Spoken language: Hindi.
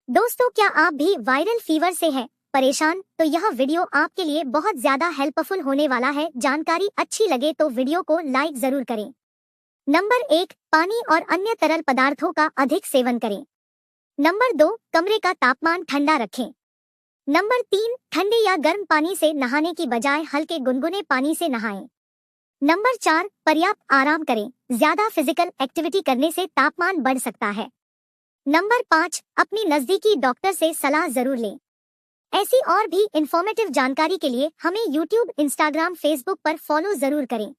दोस्तों, क्या आप भी वायरल फीवर से हैं परेशान? तो यह वीडियो आपके लिए बहुत ज्यादा हेल्पफुल होने वाला है। जानकारी अच्छी लगे तो वीडियो को लाइक जरूर करें। नंबर 1, पानी और अन्य तरल पदार्थों का अधिक सेवन करें। नंबर 2, कमरे का तापमान ठंडा रखें। नंबर 3, ठंडे या गर्म पानी से नहाने की बजाय हल्के गुनगुने पानी से नहाएं। नंबर 4, पर्याप्त आराम करें। ज्यादा फिजिकल एक्टिविटी करने से तापमान बढ़ सकता है। नंबर 5, अपनी नजदीकी डॉक्टर से सलाह जरूर लें। ऐसी और भी इंफॉर्मेटिव जानकारी के लिए हमें यूट्यूब, इंस्टाग्राम, फेसबुक पर फॉलो जरूर करें।